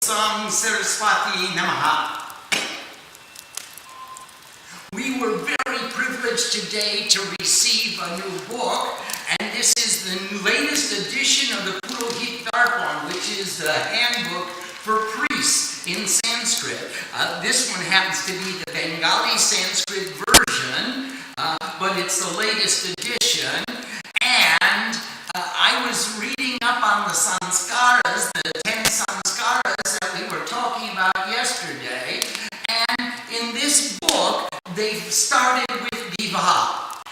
Saraswati Namaha. We were very privileged today to receive a new book, and this is the latest edition of the Purohit Darpan, which is the handbook for priests in Sanskrit. This one happens to be the Bengali Sanskrit version, but it's the latest edition. And I was reading up on the sanskaras, the 10 sanskaras that we were talking about yesterday, and in this book they've started with Vivaah,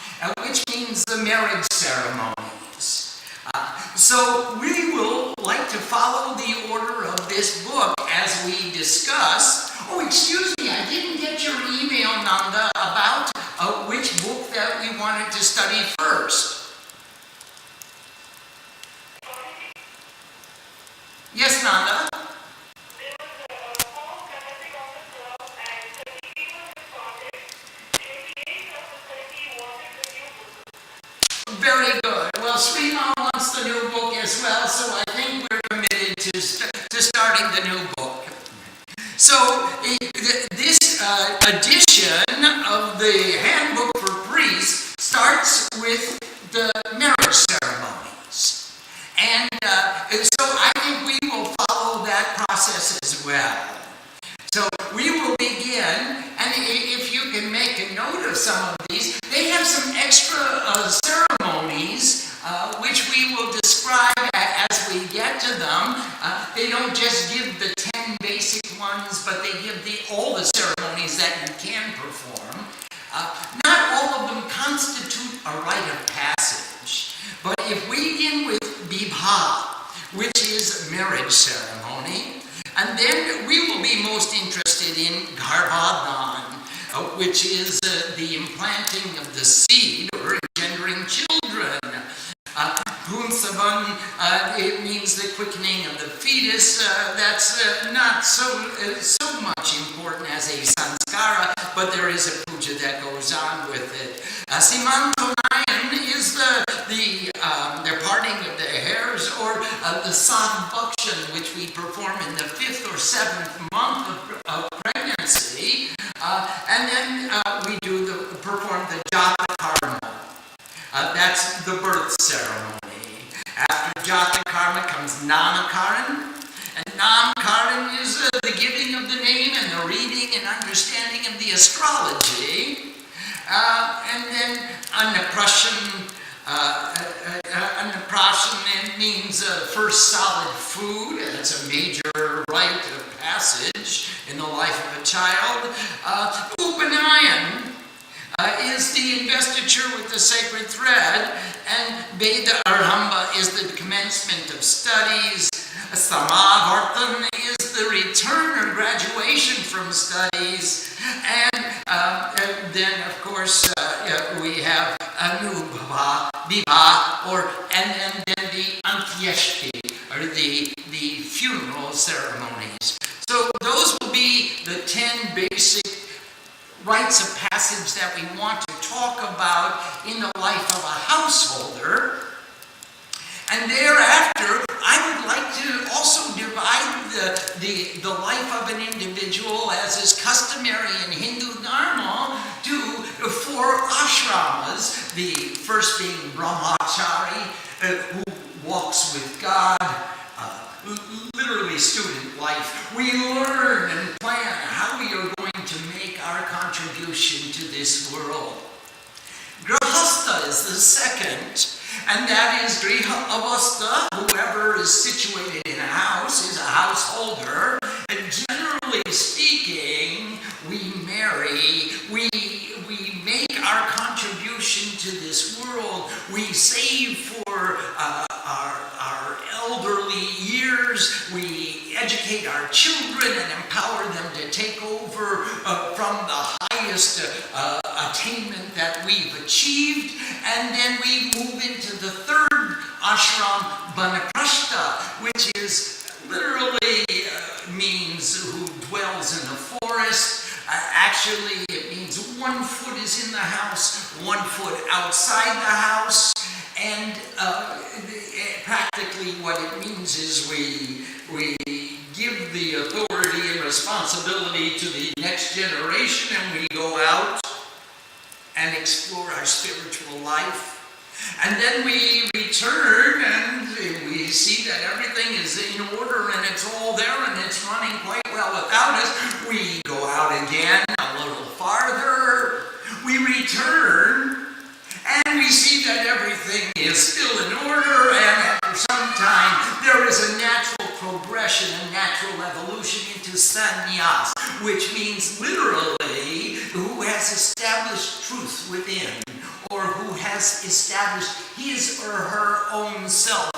which means the marriage ceremonies. So we will like to follow the order of this book as we discuss. Oh, excuse me, I didn't get your email, Nanda, about which book that we wanted to study first. Yes, Nanda? Very good. Well, Shree wants the new book as well, so I think we're committed to starting the new book. So, this edition of the Handbook for Priests starts with the marriage ceremonies. And so I think we will follow that process as well. So we will begin, and if you can make a note of some of these, they have some extra ceremonies which we will describe as we get to them. They don't just give the 10 basic ones, but they give all the ceremonies that you can perform. Not all of them constitute a rite of passage, but if we begin with Vivaah, which is a marriage ceremony, and then we will be most interested in Garbhadan, which is the implanting of the seed or engendering children. Gunsavan, it means the quickening of the fetus. That's not so much important as a sanskara, but there is a puja that goes on with it. Simantonayan is the parting of the hairs, or the sadbhakshan, which we perform in the 5th or 7th month of pregnancy, and then we perform the jata karma. That's the birth ceremony. After jata karma comes namakaran, and namakaran is the giving of the name and the reading and understanding of the astrology. And then annaprashan. Annaprashan means first solid food. That's a major rite of passage in the life of a child. Upanayan is the investiture with the sacred thread, and Veda Arhamba is the commencement of studies. Samavartan is the return or graduation from studies, and then of course we have Anubhava, Vivaah, and then the Antyeshti, or the funeral ceremonies. So those will be the 10 basic rites of passage that we want to talk about in the life of a householder. And thereafter, I would like to also divide the life of an individual, as is customary in Hindu Dharma, to 4 ashramas, the first being brahmachari, who walks with God, literally student life. We learn and plan how we are going to make our contribution to this world. Grahastha is the second, and that is Griha Avastha. Whoever is situated in a house is a householder, and generally speaking, we marry, we make our contribution to this world, we save for our elderly years, we educate our children and empower them to take over from the highest attainment that we've achieved, and then we move into the 3rd ashram, Vanaprastha, which is literally means who dwells in the forest. Actually, it means 1 foot is in the house, 1 foot outside the house, and practically what it means is we give the authority and responsibility to the next generation, and we go out and explore our spiritual life. And then we return and we see that everything is in order and it's all there and it's running quite well without us. We go out again a little farther. We return and we see that everything is still in order, and after some time there is a natural progression, a natural evolution into sannyas, which means literally who has established truth within, or who has established his or her own self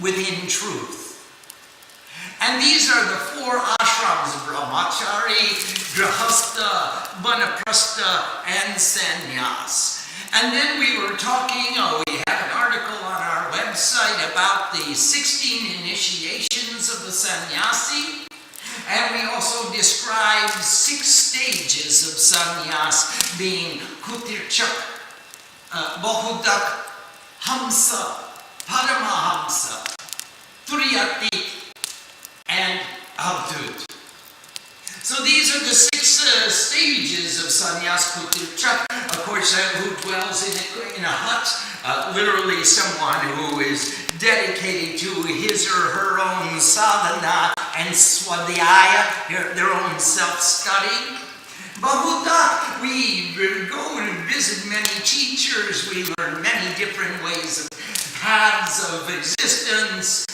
within truth. And these are the four ashrams: brahmachari, grihastha, vanaprastha, and sannyas. And then we were talking, we have an article on our website about the 16 initiations of the sannyasi. And we also described 6 stages of sannyas, being kutirchak, Bahudak, Hamsa, Paramahamsa, Turiyatit, and Avdut. So these are the 6 stages of sannyas. Kutirchak, of course, who dwells in a hut, literally someone who is dedicated to his or her own sadhana and swadhyaya, their own self-study. Bahudak, we go and visit many teachers, we learn many different ways of paths of existence.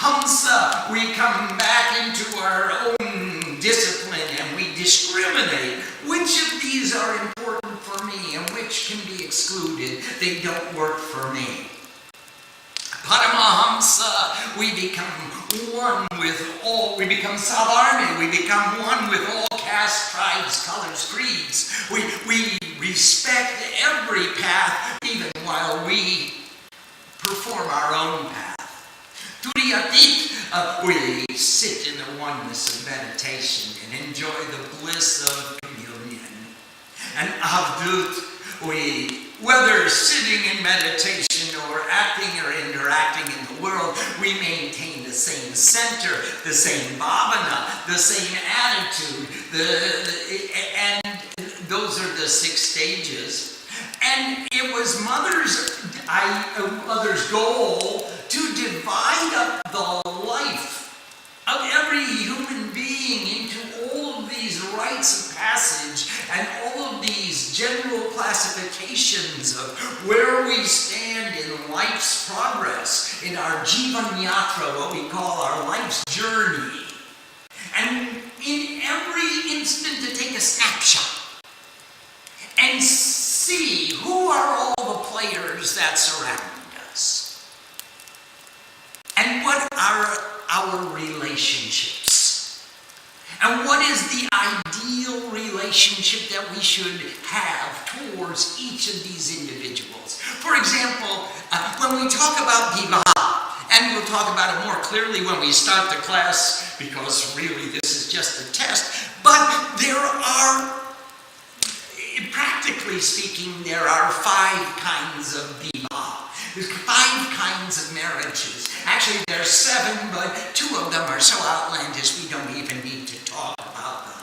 Hamsa, we come back into our own discipline and we discriminate which of these are important for me and which can be excluded. They don't work for me. Paramahamsa, we become one with all, we become Savarni, we become one with all castes, tribes, colors, creeds. We respect every path, even while we perform our own path. Turiyatit, we sit in the oneness of meditation and enjoy the bliss of communion. And Avdut, whether sitting in meditation or acting or interacting in the world, we maintain the same center, the same bhavana, the same attitude, and those are the 6 stages. And it was Mother's goal to divide up the life of every human being into all of these rites of passage and all of these general classifications of where we stand in life's progress, in our jivan yatra, what we call our life's journey. And in every instant to take a snapshot and see who are all the players that surround us. And what are our relationships? And what is the ideal relationship that we should have towards each of these individuals? For example, when we talk about Vivaah, and we'll talk about it more clearly when we start the class, because really this is just a test, but there are, practically speaking, there are 5 kinds of Vivaah. There's 5 kinds of marriages. Actually, there's 7, but 2 of them are so outlandish we don't even need to talk about them.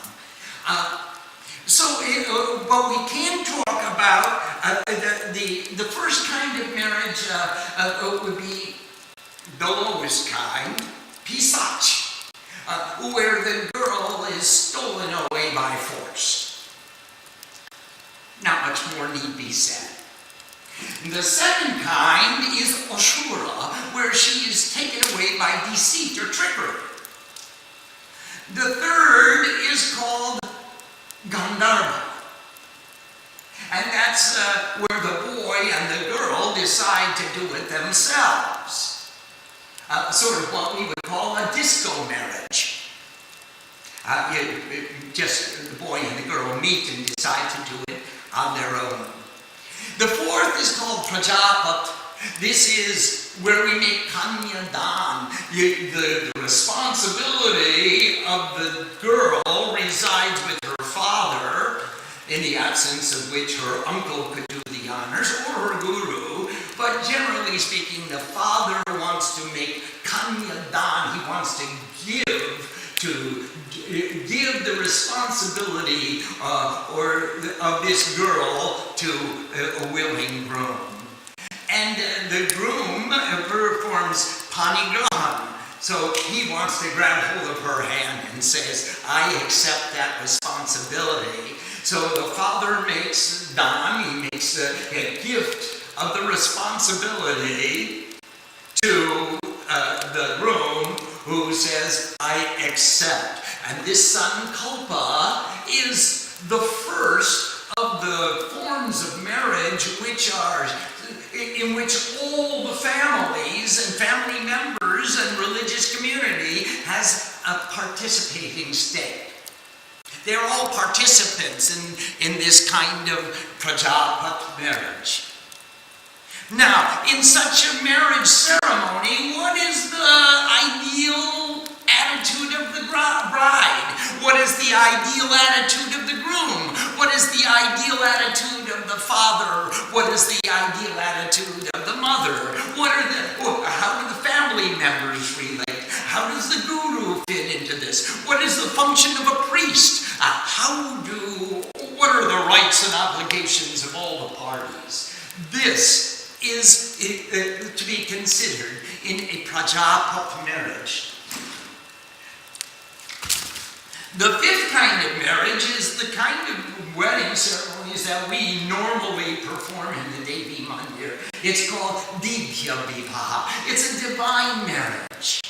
But we can talk about the first kind of marriage would be the lowest kind, pisach, where the girl is stolen away by force. Not much more need be said. The second kind is Ashura, where she is taken away by deceit or trickery. The third is called Gandharva. And that's where the boy and the girl decide to do it themselves. Sort of what we would call a disco marriage. Just the boy and the girl meet and decide to do it on their own. The fourth is called Prajapat. This is where we make Kanyadan. The responsibility of the girl resides with her father, in the absence of which her uncle could do the honors, or her guru. But generally speaking, the father wants wants to make kanyadan. He wants to give the responsibility of this girl to a willing groom. And the groom performs panigrahan. So he wants to grab hold of her hand and says, I accept that responsibility. So the father makes dan, he makes a gift of the responsibility to the groom, who says, I accept. And this sankalpa is the first of the forms of marriage in which all the families and family members and religious community has a participating stake. They're all participants in this kind of Prajapat marriage. Now, in such a marriage ceremony, what is the ideal attitude of the bride? What is the ideal attitude of the groom? What is the ideal attitude of the father? What is the ideal attitude of the mother? How do the family members relate? How does the guru fit into this? What is the function of a priest? What are the rights and obligations of all the parties? This is to be considered in a Prajapat marriage. The fifth kind of marriage is the kind of wedding ceremonies that we normally perform in the Devi Mandir. It's called Divya Vivaah. It's a divine marriage.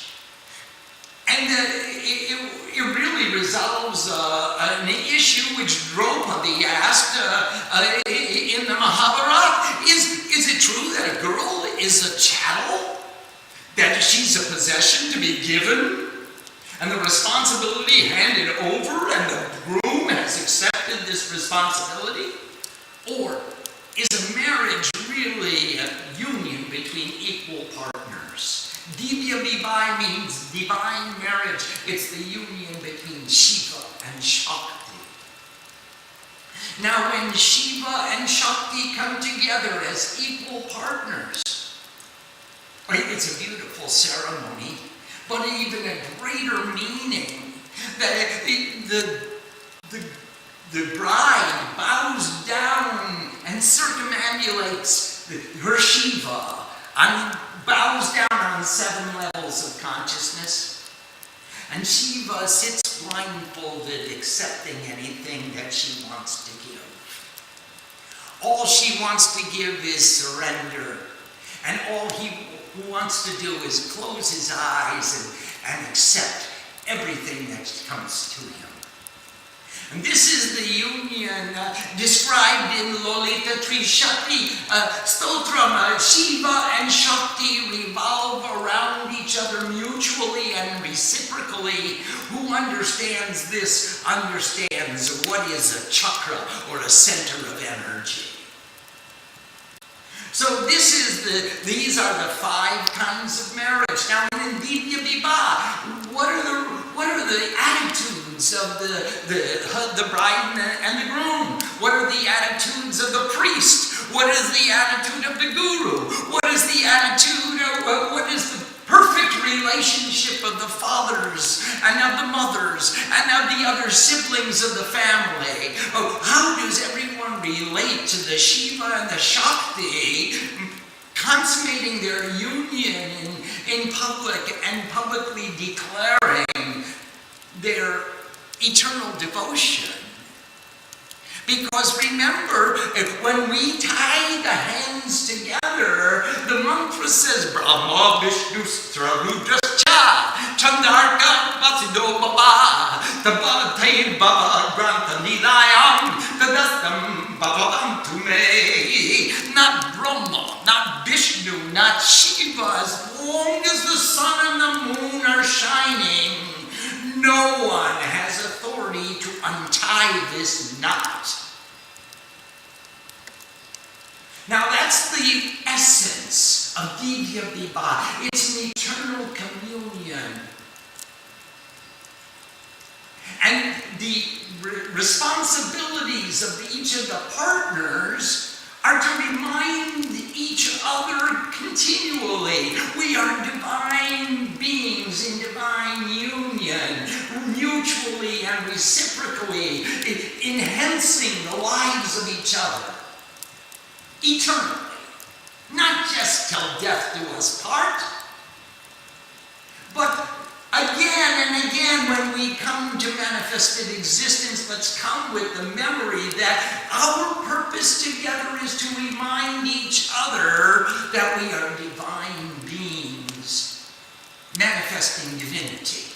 And it really resolves an issue which Draupadi asked in the Mahabharata. Is it true that a girl is a chattel? That she's a possession to be given? And the responsibility handed over, and the groom has accepted this responsibility? Or is a marriage really a union between equal partners? Divya Vivaah means divine marriage. It's the union between Shiva and Shakti. Now, when Shiva and Shakti come together as equal partners, it's a beautiful ceremony, but even a greater meaning, that the bride bows down and circumambulates her Shiva and bows down on 7 levels of consciousness. And Shiva sits blindfolded, accepting anything that she wants to give. All she wants to give is surrender. And all he wants to do is close his eyes and accept everything that comes to him. And this is the union described in Lolita Trishakti Stotram. Shiva and Shakti revolve around each other mutually and reciprocally. Who understands this understands what is a chakra, or a center of energy. So these are the 5 kinds of marriage. Now, in Divya Vivaah, what are the attitudes of the bride and the groom? What are the attitudes of the priest? What is the attitude of the guru? What is the attitude of what is the perfect relationship of the fathers and of the mothers and of the other siblings of the family? How does everyone relate to the Shiva and the Shakti, consummating their union in public and publicly declaring their eternal devotion? Because remember, when we tie the hands together, the mantra says, Brahma Vishnu Rudascha Chandarka Vasido Baba Tabatayin Baba Granta Nilayam Tadastam Bhavavantu Me. Not Brahma, not Vishnu, not Shiva. As long as the sun and the moon are shining, no one has authority to untie this knot. Now that's the essence of Divya Vivaah. It's an eternal communion. And the responsibilities of each of the partners are to remind each other continually. We are divine beings in divine union, mutually and reciprocally, enhancing the lives of each other, eternally. Not just till death do us part, but again and again when we come to manifested existence, let's come with the memory that our purpose together is to remind each other that we are divine beings manifesting divinity.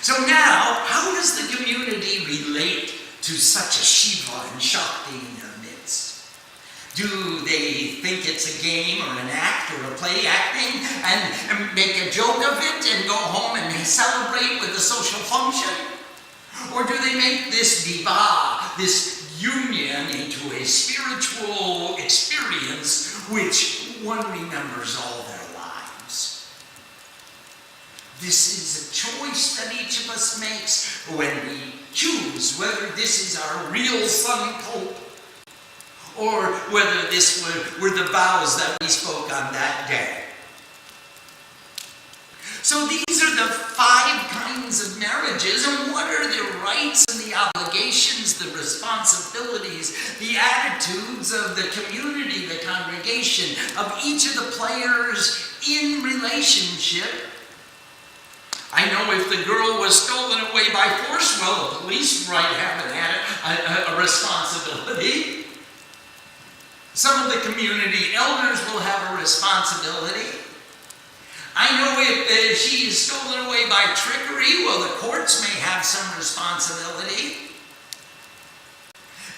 So now, how does the community relate to such a Shiva and Shakti in their midst? Do they think it's a game or an act or a play acting and make a joke of it and go home and celebrate with a social function? Or do they make this vivaah, this union, into a spiritual experience which one remembers all their lives? This is a choice that each of us makes when we choose whether this is our real sun cope or whether this were the vows that we spoke on that day. So these are the 5 kinds of marriages, and what are the rights and the obligations, the responsibilities, the attitudes of the community, the congregation, of each of the players in relationship? I know if the girl was stolen away by force, well, the police might have had a responsibility. Some of the community elders will have a responsibility. I know if she is stolen away by trickery, well, the courts may have some responsibility.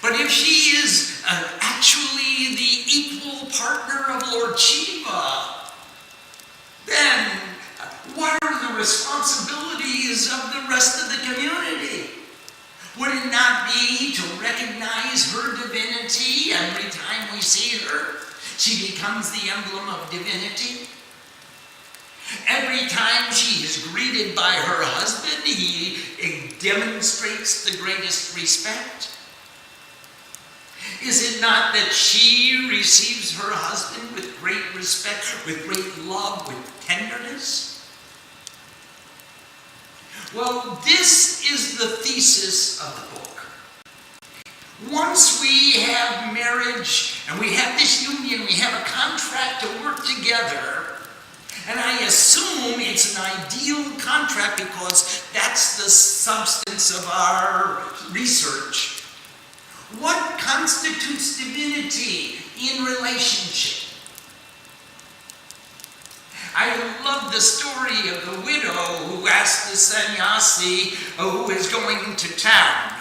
But if she is actually the equal partner of Lord Shiva, then what are the responsibilities of the rest of the community? Would it not be to recognize her divinity every time we see her? She becomes the emblem of divinity. Every time she is greeted by her husband, he demonstrates the greatest respect. Is it not that she receives her husband with great respect, with great love, with tenderness? Well, this is the thesis of the book. Once we have marriage and we have this union, we have a contract to work together, and I assume it's an ideal contract because that's the substance of our research. What constitutes divinity in relationship? I love the story of the widow who asked the sannyasi who is going to town.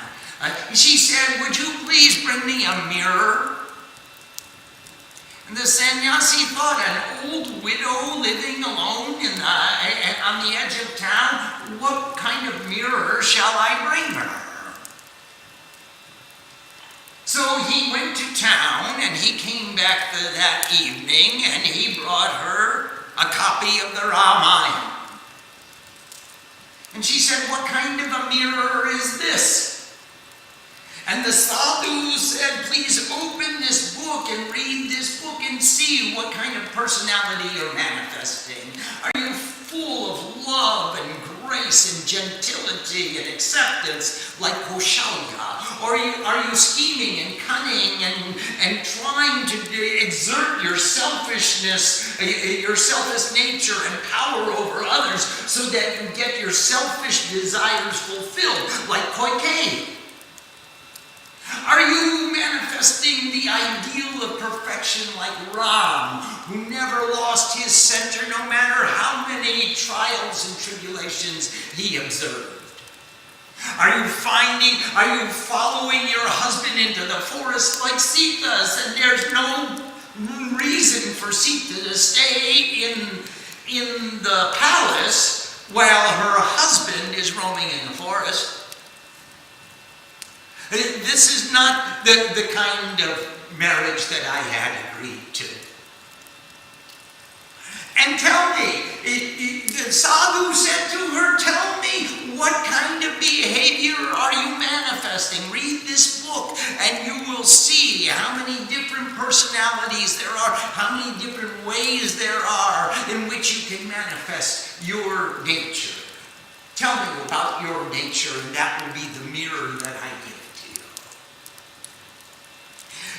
She said, "Would you please bring me a mirror?" And the sannyasi thought, an old widow living alone on the edge of town, what kind of mirror shall I bring her? So he went to town and he came back that evening and he brought her a copy of the Ramayana. And she said, "What kind of a mirror is this?" And the sadhu said, "Please open this book and read this book and see what kind of personality you're manifesting. Are you full of love and grace and gentility and acceptance like Kaushalya? Or are you scheming and cunning and trying to exert your selfishness, your selfish nature and power over others so that you get your selfish desires fulfilled like Kaikeyi? Are you manifesting the ideal of perfection like Ram, who never lost his center no matter how many trials and tribulations he observed? Are you following your husband into the forest like Sita's, and there's no reason for Sita to stay in the palace while her husband is roaming in the forest? This is not the kind of marriage that I had agreed to. And tell me, the sadhu said to her, "Tell me, what kind of behavior are you manifesting? Read this book and you will personalities there are, how many different ways there are in which you can manifest your nature. Tell me about your nature, and that will be the mirror that I give to you.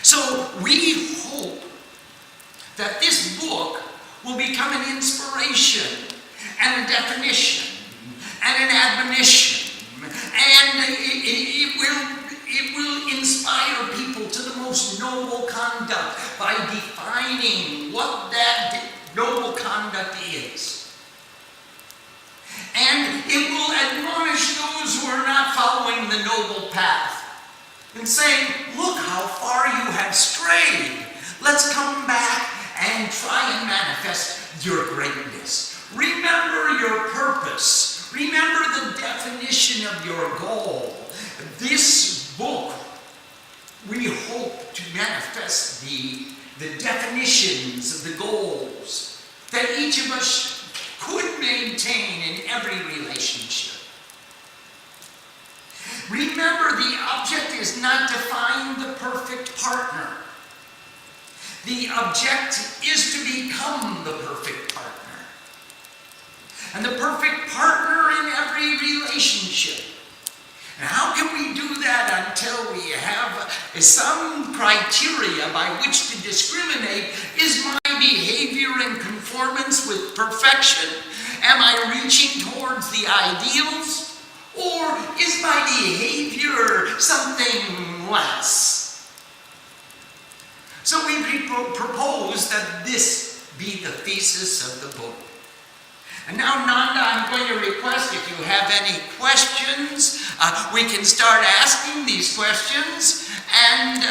So we hope that this book will become an inspiration and a definition and an admonition, and it will inspire people to the most noble conduct by defining what that noble conduct is. And it will admonish those who are not following the noble path and saying, look how far you have strayed. Let's come back and try and manifest your greatness. Remember your purpose. Remember the definition of your goal. This book, we hope to manifest the definitions of the goals that each of us could maintain in every relationship. Remember, the object is not to find the perfect partner. The object is to become the perfect partner. And the perfect partner in every relationship. And how can we do that until we have some criteria by which to discriminate? Is my behavior in conformance with perfection? Am I reaching towards the ideals? Or is my behavior something less? So we propose that this be the thesis of the book. And now, Nanda, I'm going to request if you have any questions, we can start asking these questions, and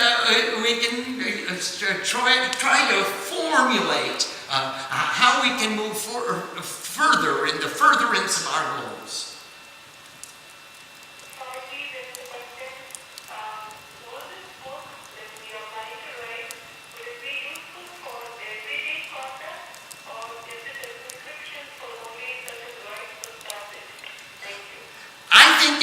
we can try to formulate how we can move further in the furtherance of our goals.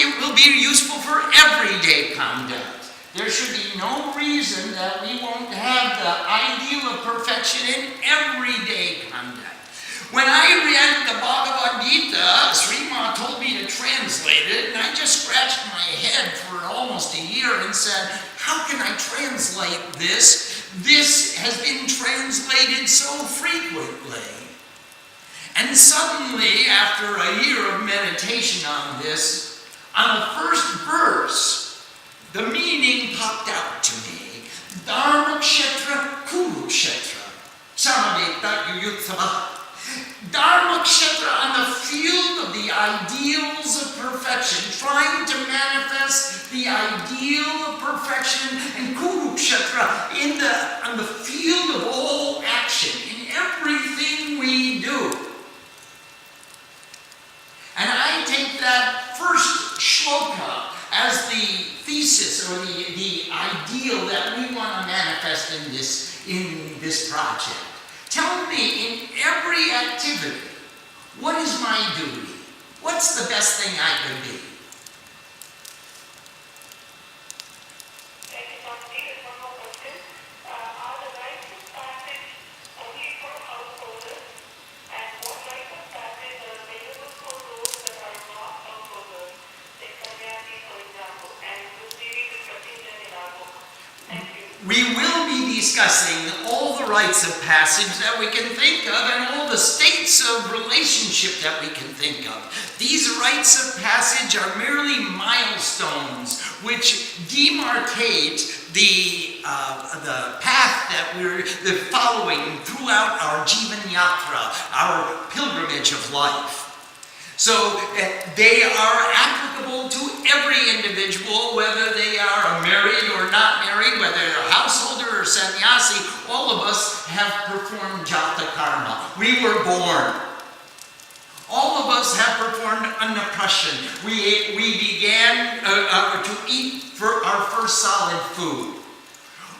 It will be useful for everyday conduct. There should be no reason that we won't have the ideal of perfection in everyday conduct. When I read the Bhagavad Gita, Shree told me to translate it, and I just scratched my head for almost a year and said, how can I translate this? This has been translated so frequently. And suddenly, after a year of meditation on this, on the first verse, the meaning popped out to me. Dharma kshetra kuru kshetra. Samaveta yuyutsava. Dharma kshetra, on the field of the ideals of perfection, trying to manifest the ideal of perfection, and kuru kshetra, on the field of all action, in everything we do. And I take that first shloka as the thesis or the ideal that we want to manifest in this project. Tell me, in every activity, what is my duty? What's the best thing I could be? We will be discussing all the rites of passage that we can think of and all the states of relationship that we can think of. These rites of passage are merely milestones which demarcate the path that we're following throughout our Jivan Yatra, our pilgrimage of life. So they are applicable to every individual, whether they are married or not married, whether they're a householder or sannyasi. All of us have performed jata karma. We were born. All of us have performed annaprashan. We began to eat for our first solid food.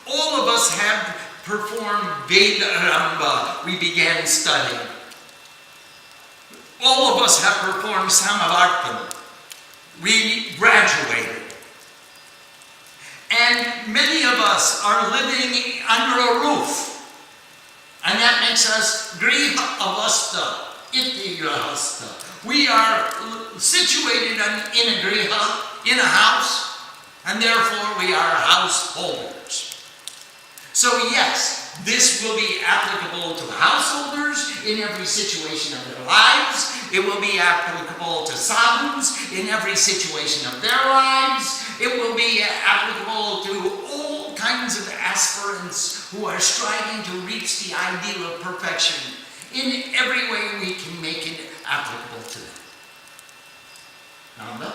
All of us have performed Vedaramba. We began studying. All of us have performed Samavartan. We graduated. And many of us are living under a roof. And that makes us griha avastha, iti grahastha. We are situated in a griha, in a house, and therefore we are householders. So yes, this will be applicable to householders in every situation of their lives. It will be applicable to sadhus in every situation of their lives. It will be applicable to all kinds of aspirants who are striving to reach the ideal of perfection. In every way we can make it applicable to them. Nanda?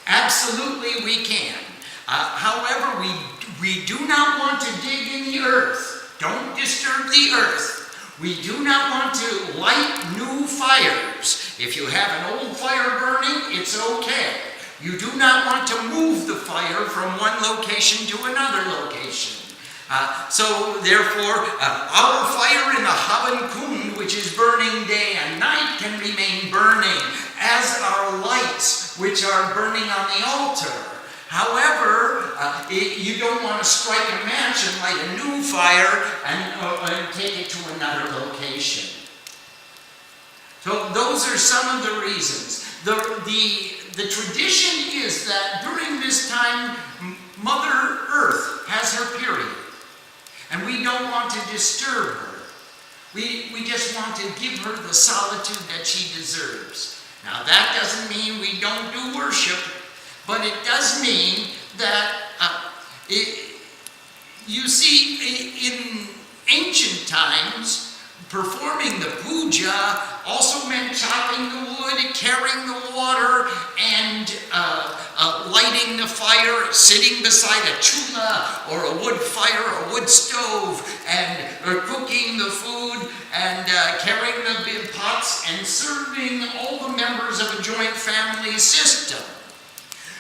Absolutely we can. However, we do not want to dig in the earth. Don't disturb the earth. We do not want to light new fires. If you have an old fire burning, it's okay. You do not want to move the fire from one location to another location. So therefore, our fire in the Havan Kund, which is burning day and night, can remain burning, as our lights, which are burning on the altar. However, you don't want to strike a match and light a new fire and take it to another location. So those are some of the reasons. The tradition is that during this time, Mother Earth has her period. And we don't want to disturb her. We just want to give her the solitude that she deserves. Now that doesn't mean we don't do worship, but it does mean that, you see, in ancient times, performing the puja also meant chopping the wood, carrying the water, and lighting the fire, sitting beside a chula or a wood fire, a wood stove, or cooking the food, and carrying the big pots, and serving all the members of a joint family system.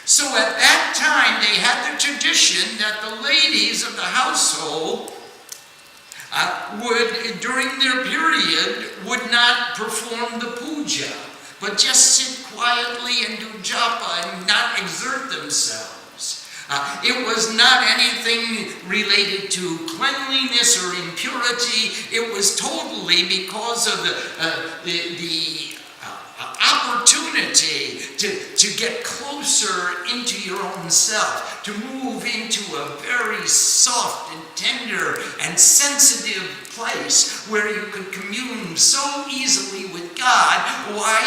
So at that time, they had the tradition that the ladies of the household during their period, would not perform the puja, but just sit quietly and do japa and not exert themselves. It was not anything related to cleanliness or impurity. It was totally because of the opportunity to get closer into your own self, to move into a very soft and tender and sensitive place where you could commune so easily with God. Why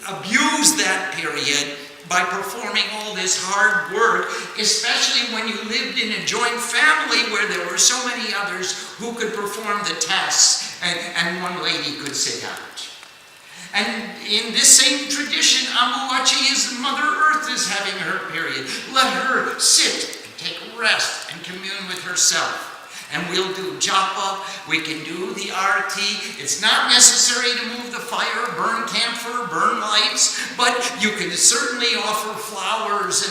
abuse that period by performing all this hard work, especially when you lived in a joint family where there were so many others who could perform the tasks and one lady could sit out. And in this same tradition, Ambuachi is Mother Earth is having her period. Let her sit and take a rest and commune with herself. And we'll do japa, we can do the arti. It's not necessary to move the fire, burn camphor, burn lights, but you can certainly offer flowers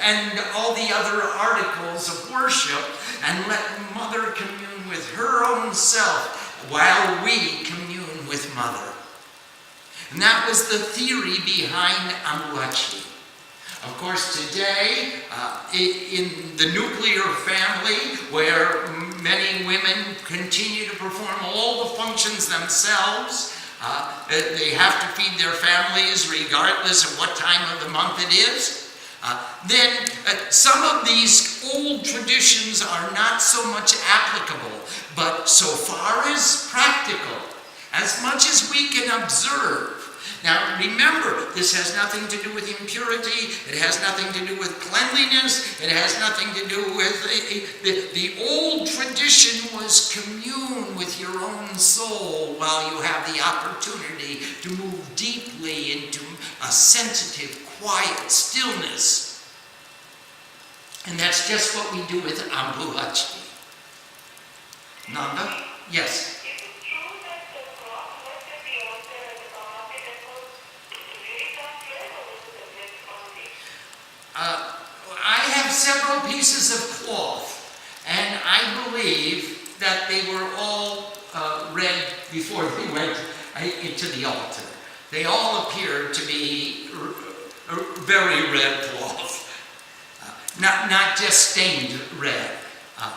and all the other articles of worship and let Mother commune with her own self while we commune with Mother. And that was the theory behind Ambuachi. Of course, today, in the nuclear family, where many women continue to perform all the functions themselves, they have to feed their families regardless of what time of the month it is. Then some of these old traditions are not so much applicable, but so far as practical, as much as we can observe. Now remember, this has nothing to do with impurity, it has nothing to do with cleanliness, it has nothing to do with... The old tradition was commune with your own soul while you have the opportunity to move deeply into a sensitive, quiet stillness. And that's just what we do with Ambuachi. Nanda? Yes? I have several pieces of cloth, and I believe that they were all red before they went into the altar. They all appeared to be very red cloth, not just stained red,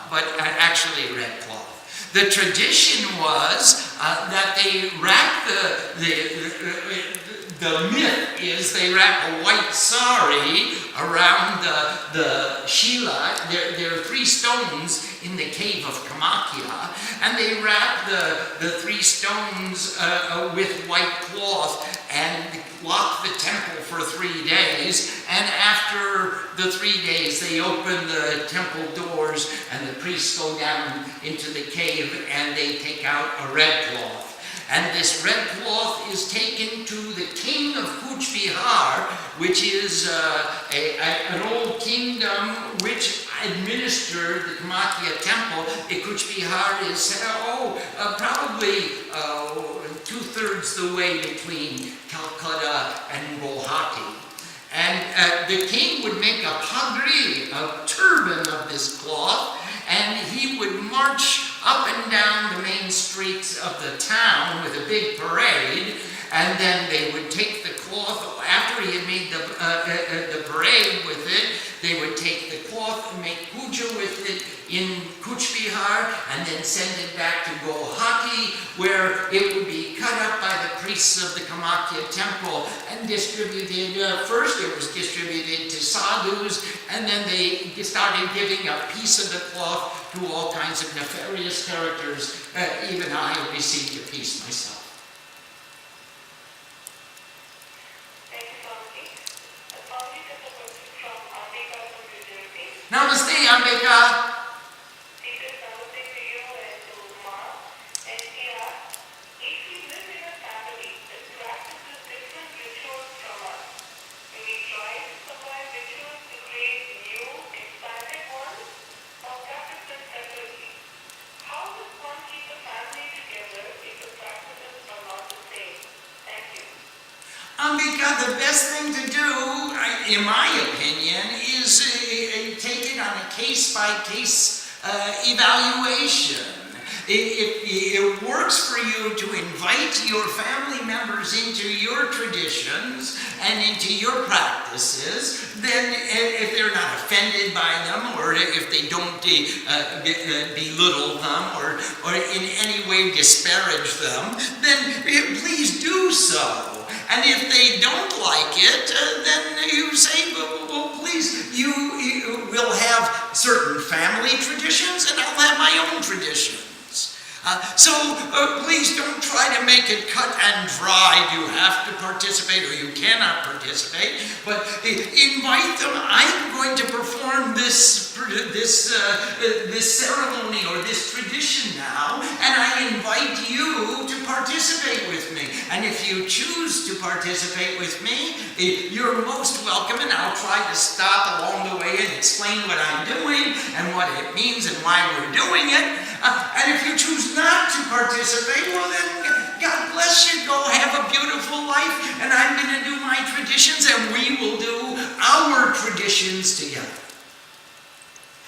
but actually red cloth. The tradition was that they wrapped the myth is they wrap a white sari around the Shila. There are 3 stones in the cave of Kamakhya, and they wrap the 3 stones with white cloth and lock the temple for 3 days. And after the 3 days, they open the temple doors, and the priests go down into the cave, and they take out a red cloth. And this red cloth is taken to the king of Kuch Bihar, which is an old kingdom which administered the Kamakhya temple. Kuch Bihar is probably 2/3 the way between Calcutta and Guwahati. And the king would make a pagri, a turban of this cloth, and he would march up and down the main streets of the town with a big parade, and then they would take the cloth, after he had made the parade with it, they would take the cloth and make puja with it in Kuch Bihar, and then send it back to Guwahati, where it would be cut up by the priests of the Kamakhya temple and distributed. First it was distributed to sadhus, and then they started giving a piece of the cloth to all kinds of nefarious characters. Even I received a piece myself. Namaste, Ambika. Ambika, the best thing to do, in my opinion, is take it on a case-by-case evaluation. If it works for you to invite your family members into your traditions and into your practices, then if they're not offended by them, or if they don't belittle them or in any way disparage them, then please do so. And if they don't like it, then you say, well, please, you will have certain family traditions, and I'll have my own traditions. So please don't try to make it cut and dry. You have to participate or you cannot participate, but invite them. I'm going to perform this ceremony or this tradition now, and I invite you to participate with me. And if you choose to participate with me, you're most welcome, and I'll try to stop along the way and explain what I'm doing and what it means and why we're doing it. And if you choose not to participate, well then, God bless you, go have a beautiful life, and I'm going to do my traditions, and we will do our traditions together.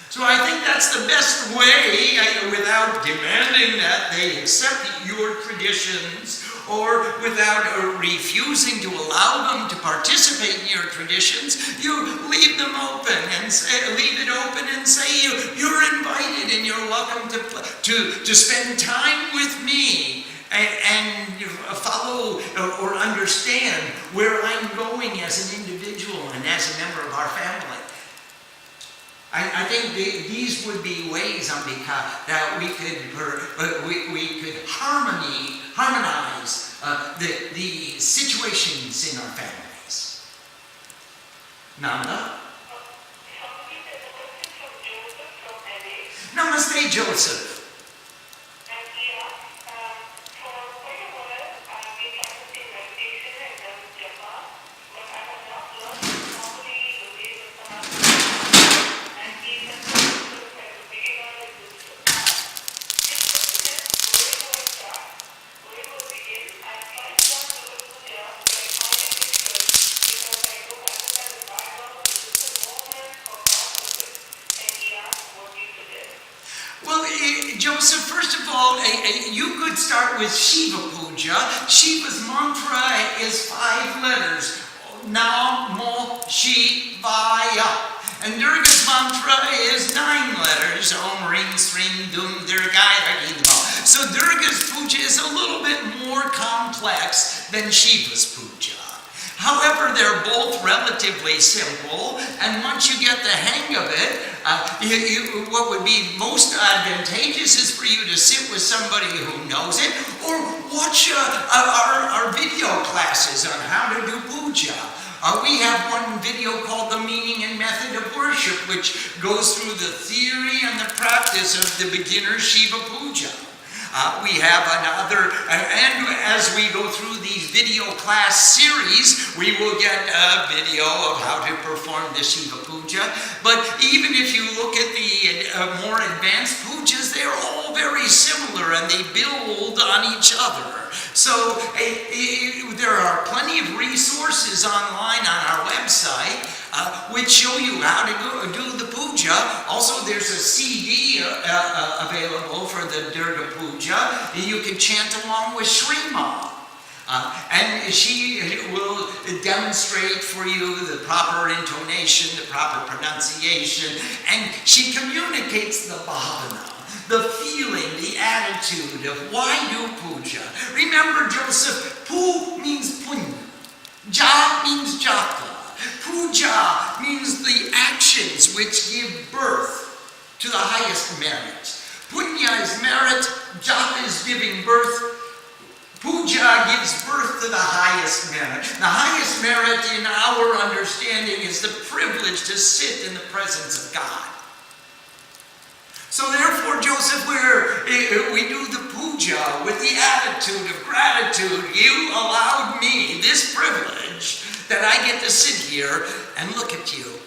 So I think that's the best way, without demanding that they accept your traditions, or without refusing to allow them to participate in your traditions. You leave them open and leave it open and say you're invited and you're welcome to spend time with me and follow or understand where I'm going as an individual and as a member of our family. I think these would be ways, Ambika, that we could harmonize the situations in our families. Nanda? Namaste, Joseph. Joseph, first of all, you could start with Shiva Puja. Shiva's mantra is 5 letters. Namo Shivaya. And Durga's mantra is 9 letters. Om Ring Sring Dum Durgaya Hima. So Durga's puja is a little bit more complex than Shiva's puja. However, they're both relatively simple, and once you get the hang of it, what would be most advantageous is for you to sit with somebody who knows it, or watch our video classes on how to do puja. We have one video called The Meaning and Method of Worship, which goes through the theory and the practice of the beginner Shiva Puja. We have another, and as we go through these video class series, we will get a video of how to perform the Shiva Puja. But even if you look at the more advanced pujas, they're all very similar and they build on each other. So there are plenty of resources online on our website which show you how to do the puja. Also, there's a CD available for the Durga Puja. You can chant along with Shree. And she will demonstrate for you the proper intonation, the proper pronunciation, and she communicates the bhavana, the feeling, the attitude of why do puja. Remember, Joseph, pu means punya, ja means japa. Puja means the actions which give birth to the highest merit. Punya is merit, japa is giving birth. Puja gives birth to the highest merit. The highest merit in our understanding is the privilege to sit in the presence of God. So therefore, Joseph, we do the puja with the attitude of gratitude. You allowed me this privilege that I get to sit here and look at you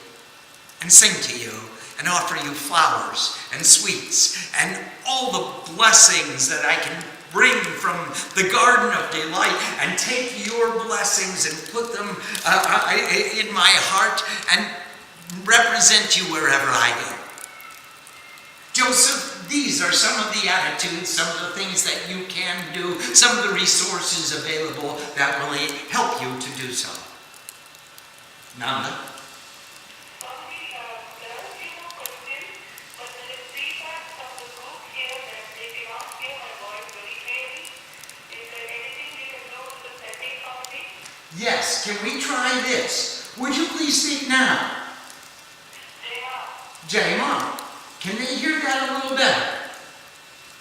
and sing to you and offer you flowers and sweets and all the blessings that I can bring from the garden of delight, and take your blessings and put them in my heart and represent you wherever I go. Joseph, these are some of the attitudes, some of the things that you can do, some of the resources available that will help you to do so. Nanda? Yes, can we try this? Would you please speak now? Jai Ma. Can they hear that a little better?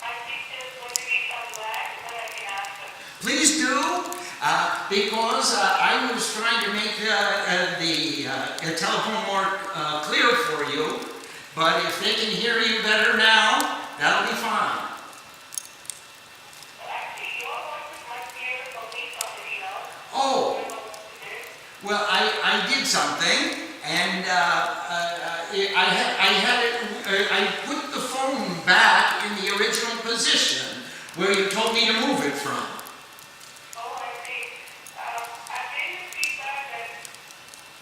I think there's going to be some lag, but I can ask them. Please do, because I was trying to make the telephone more clear for you, but if they can hear you better now, that'll be fine. Actually, your voice is much clearer for me, somebody else. Oh. Well, I did something, and I put the phone back in the original position where you told me to move it from. Oh, I see. I gave you feedback that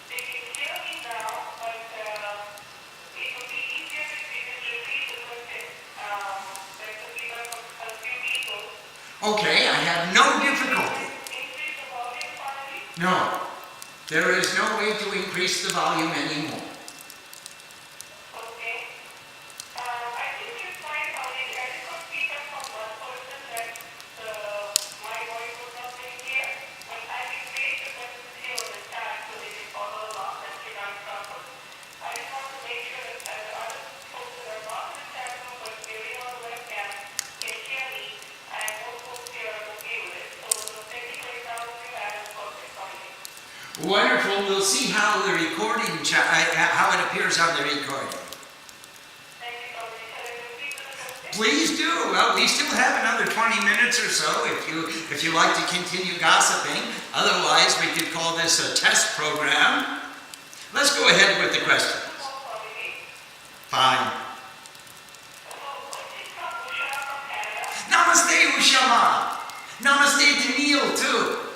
they can hear me now, but it would be easier if we just repeat the question. Like the feedback from a few people. Okay, I have no difficulty. Increase the volume finally? No. There is no way to increase the volume anymore. Okay. I think you're fine how they had got feedback from one person that my voice was not very clear. But I will create the questions here on the chat so they can follow along and can answer. I just want to make sure that the other folks that are not in the chat room but viewing on the webcam can hear me, and most folks here are okay with it. So the technical example you had is perfect for me. Wonderful. We'll see how the recording, how it appears on the recording. Thank you, Dominic. Shall I repeat the question? Please do. Well, we still have another 20 minutes or so if you like to continue gossiping. Otherwise, we could call this a test program. Let's go ahead with the questions. Fine. Namaste, Ushama. Namaste to Neil, too.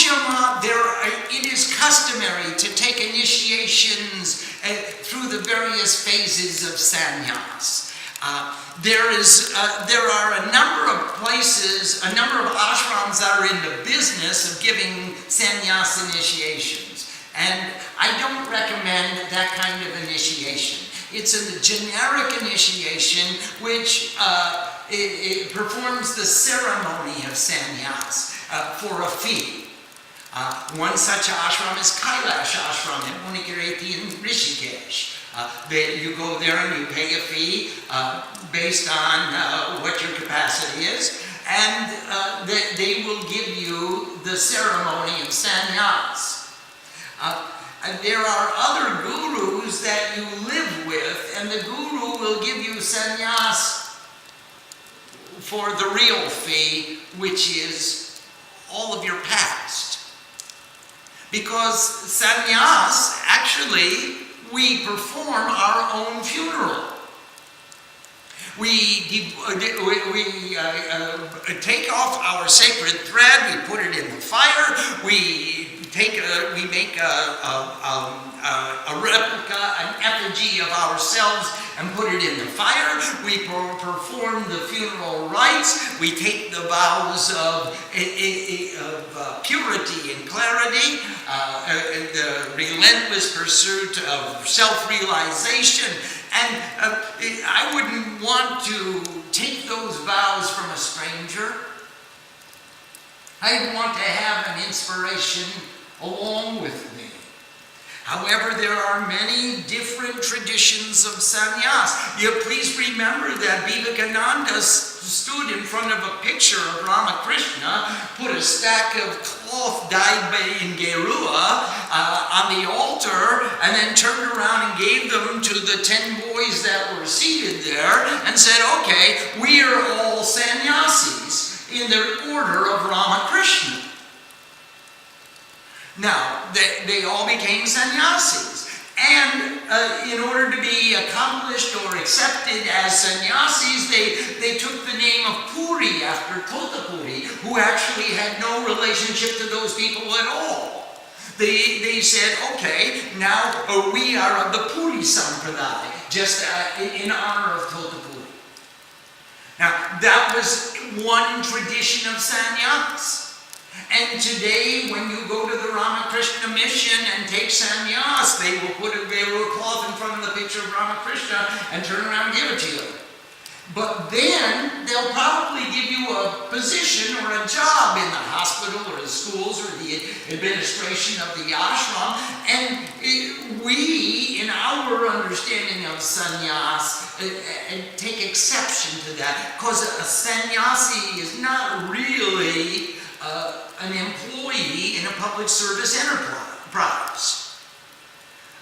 it is customary to take initiations through the various phases of sannyas. There are a number of places, a number of ashrams that are in the business of giving sannyas initiations. And I don't recommend that kind of initiation. It's a generic initiation which it performs the ceremony of sannyas for a fee. One such ashram is Kailash Ashram in Munikireti in Rishikesh. You go there and you pay a fee based on what your capacity is, and they will give you the ceremony of sannyas. There are other gurus that you live with, and the guru will give you sannyas for the real fee, which is all of your past. Because sannyas, actually, we perform our own funeral. We take off our sacred thread, we put it in the fire, we make a replica, an effigy of ourselves and put it in the fire. We perform the funeral rites. We take the vows of purity and clarity, the relentless pursuit of self-realization. And I wouldn't want to take those vows from a stranger. I'd want to have an inspiration along with me. However, there are many different traditions of sannyas. Please remember that Vivekananda stood in front of a picture of Ramakrishna, put a stack of cloth dyed in Gerua on the altar, and then turned around and gave them to the 10 boys that were seated there and said, okay, we are all sannyasis in the order of Ramakrishna. Now, they all became sannyasis. And in order to be accomplished or accepted as sannyasis, they took the name of Puri after Totapuri, who actually had no relationship to those people at all. They said, okay, now we are of the Puri Sampradaya, just in honor of Totapuri. Now, that was one tradition of sannyas. And today, when you go to the Ramakrishna mission and take sannyas, they will put a cloth in front of the picture of Ramakrishna and turn around and give it to you. But then, they'll probably give you a position or a job in the hospital or the schools or the administration of the ashram. And we, in our understanding of sannyas, take exception to that. Because a sannyasi is not really an employee in a public service enterprise.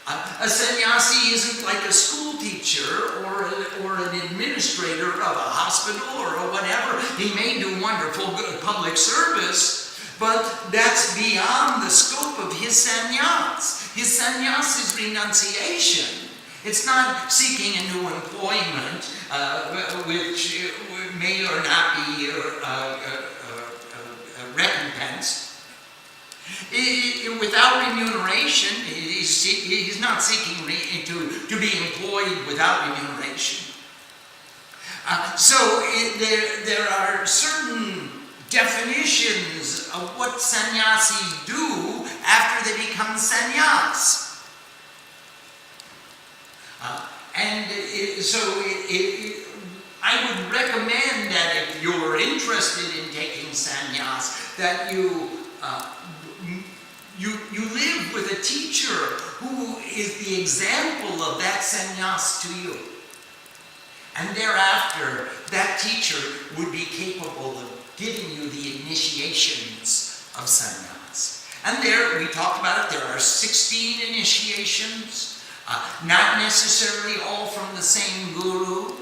A sannyasi isn't like a school teacher or an administrator of a hospital or whatever. He may do wonderful good public service, but that's beyond the scope of his sannyas. His sannyas is renunciation. It's not seeking a new employment, which may or not be recompensed. Without remuneration, he's not seeking to be employed without remuneration. So there are certain definitions of what sannyasis do after they become sannyas. I would recommend that if you're interested in taking sannyas, that you live with a teacher who is the example of that sannyas to you. And thereafter, that teacher would be capable of giving you the initiations of sannyas. And there, we talked about it, there are 16 initiations, not necessarily all from the same guru.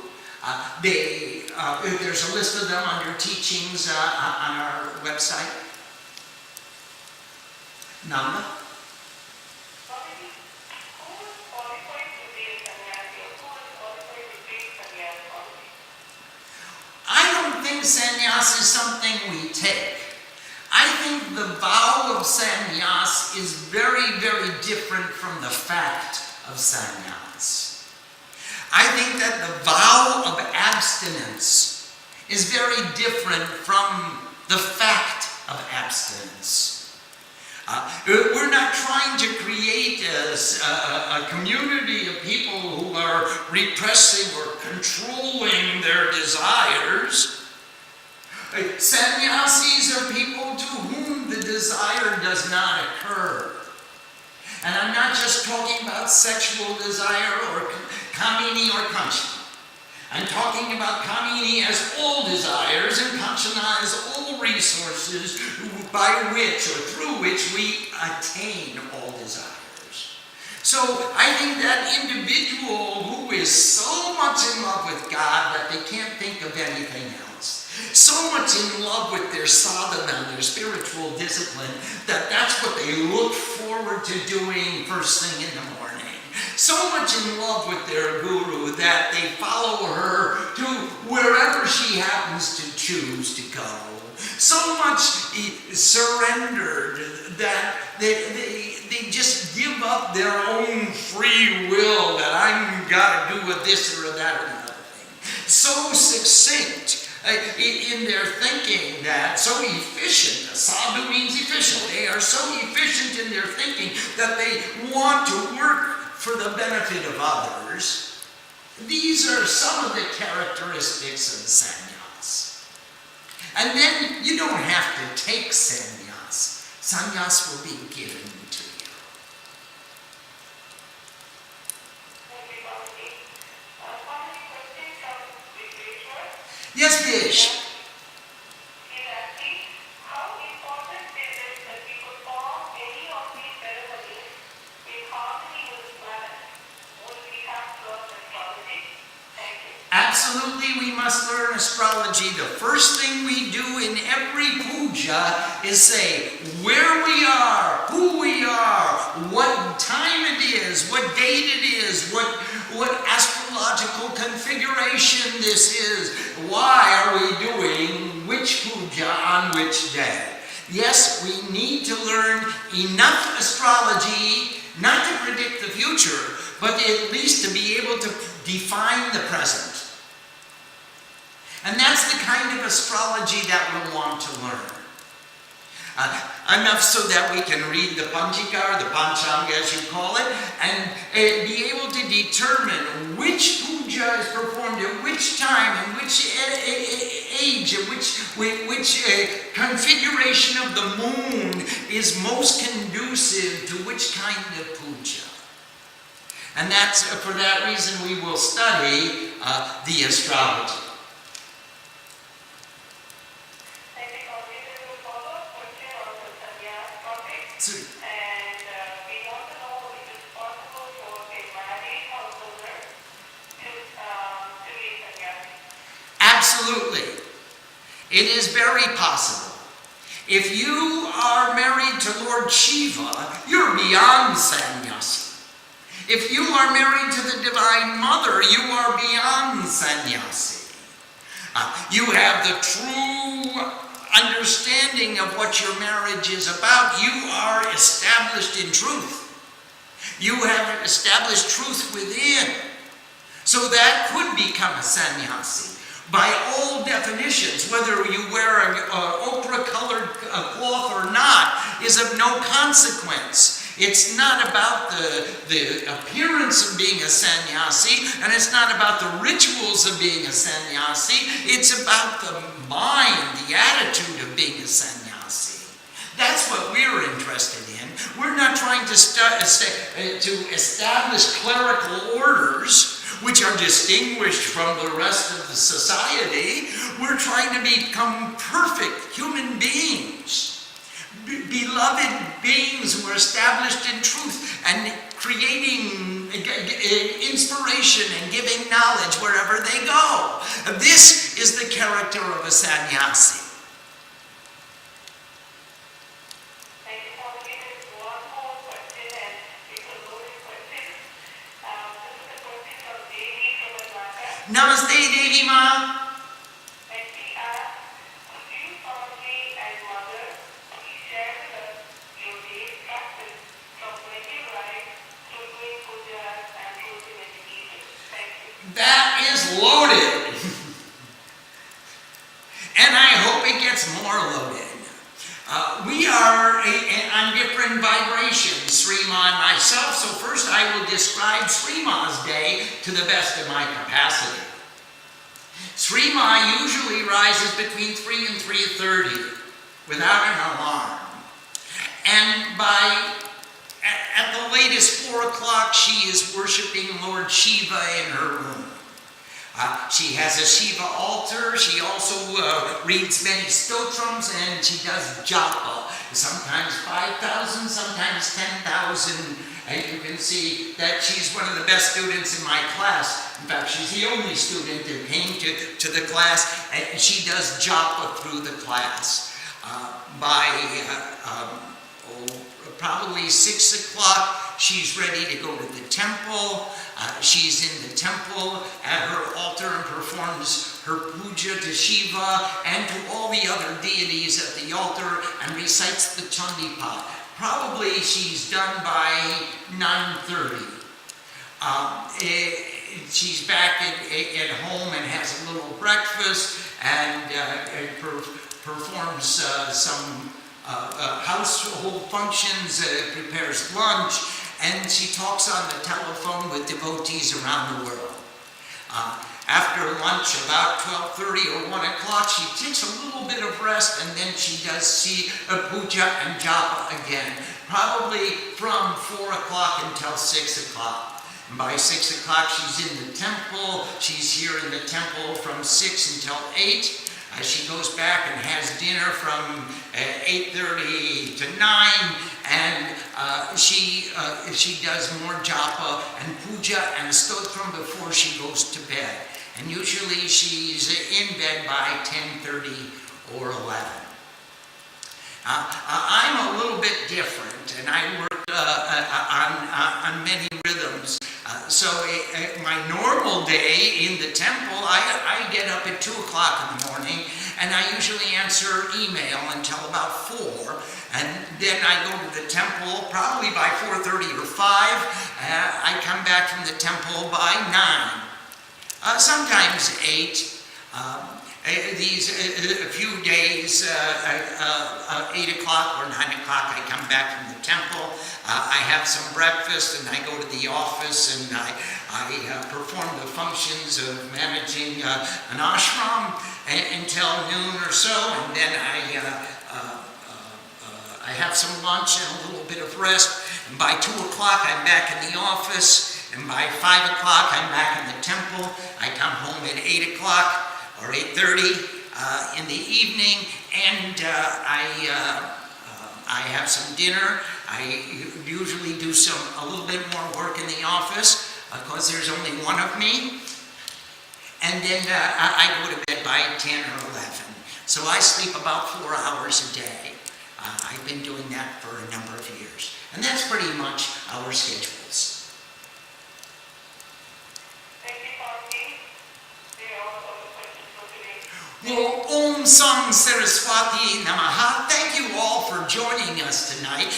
There's a list of them under teachings on our website. Nanda? I don't think sannyas is something we take. I think the vow of sannyas is very, very different from the fact of sannyas. I think that the vow of abstinence is very different from the fact of abstinence. We're not trying to create a community of people who are repressing or controlling their desires. Sannyasis are people to whom the desire does not occur. And I'm not just talking about sexual desire or kamini or kanchana. I'm talking about kamini as all desires and kanchana as all resources by which or through which we attain all desires. So I think that individual who is so much in love with God that they can't think of anything else, so much in love with their sadhana, their spiritual discipline, that that's what they look forward to doing first thing in the morning. So much in love with their guru that they follow her to wherever she happens to choose to go. So much surrendered that they just give up their own free will that I'm got to do with this or that or another thing. So succinct in their thinking, that so efficient, sadhu means efficient, they are so efficient in their thinking that they want to work for the benefit of others. These are some of the characteristics of sannyas. And then you don't have to take sannyas. Sannyas will be given to you. Yes, Vish. Absolutely, we must learn astrology. The first thing we do in every puja is say where we are, who we are, what time it is, what date it is, what astrological configuration this is, why are we doing which puja on which day. Yes, we need to learn enough astrology not to predict the future, but at least to be able to define the present. And that's the kind of astrology that we'll want to learn. Enough so that we can read the Panchika, or the Panchanga as you call it, and be able to determine which puja is performed at which time, in which age, in which configuration of the moon is most conducive to which kind of puja. And that's for that reason we will study the astrology. And we want to know if it's possible for a married householder to be sannyasi. Absolutely. It is very possible. If you are married to Lord Shiva, you're beyond sannyasi. If you are married to the Divine Mother, you are beyond sannyasi. You have the true understanding of what your marriage is about. You are established in truth. You have established truth within. So that could become a sannyasi. By all definitions, whether you wear an ochre-colored cloth or not is of no consequence. It's not about the appearance of being a sannyasi, and it's not about the rituals of being a sannyasi. It's about the mind, the attitude of being a sannyasi. That's what we're interested in. We're not trying to establish clerical orders which are distinguished from the rest of the society. We're trying to become perfect human beings. Beloved beings who are established in truth and creating inspiration and giving knowledge wherever they go. This is the character of a sannyasi. Thank you for giving one more question, and because those questions, this is a question from Devi from Atlanta. Namaste, Devi Ma. And she asked, could you, Swami and Mother, please share is loaded. And I hope it gets more loaded. We are on different vibrations, Shree Ma and myself, so first I will describe Shree Ma's day to the best of my capacity. Shree Ma usually rises between 3 and 3:30 without an alarm. And at the latest 4 o'clock, she is worshiping Lord Shiva in her room. She has a Shiva altar. She also reads many stotrams, and she does japa. Sometimes 5,000, sometimes 10,000. And you can see that she's one of the best students in my class. In fact, she's the only student that came to the class, and she does japa through the class. By probably 6 o'clock, she's ready to go to the temple. She's in the temple at her altar and performs her puja to Shiva and to all the other deities at the altar and recites the Chandipat. Probably she's done by 9:30. She's back at home and has a little breakfast and performs some household functions, prepares lunch, and she talks on the telephone with devotees around the world. After lunch, about 12:30 or 1 o'clock, she takes a little bit of rest, and then she does puja and japa again, probably from 4 o'clock until 6 o'clock. And by 6 o'clock, she's in the temple. She's here in the temple from 6 until 8. She goes back and has dinner from 8:30 to 9, and she does more japa and puja and stotram before she goes to bed. And usually she's in bed by 10:30 or 11. I'm a little bit different, and I work on many rhythms. So my normal day in the temple, I get up at 2 o'clock in the morning, and I usually answer email until about 4, and then I go to the temple probably by 4:30 or 5. I come back from the temple by 9, sometimes 8. A few days, 8 o'clock or 9 o'clock, I come back from the temple. I have some breakfast, and I go to the office, and I perform the functions of managing an ashram until noon or so, and then I have some lunch and a little bit of rest. And by 2 o'clock, I'm back in the office, and by 5 o'clock, I'm back in the temple. I come home at 8 o'clock. Or 8:30 in the evening, and I have some dinner. I usually do a little bit more work in the office because there's only one of me, and then I go to bed by 10 or 11. So I sleep about 4 hours a day. I've been doing that for a number of years, and that's pretty much our schedules. Well, Om Sang Saraswati Namaha. Thank you all for joining us tonight.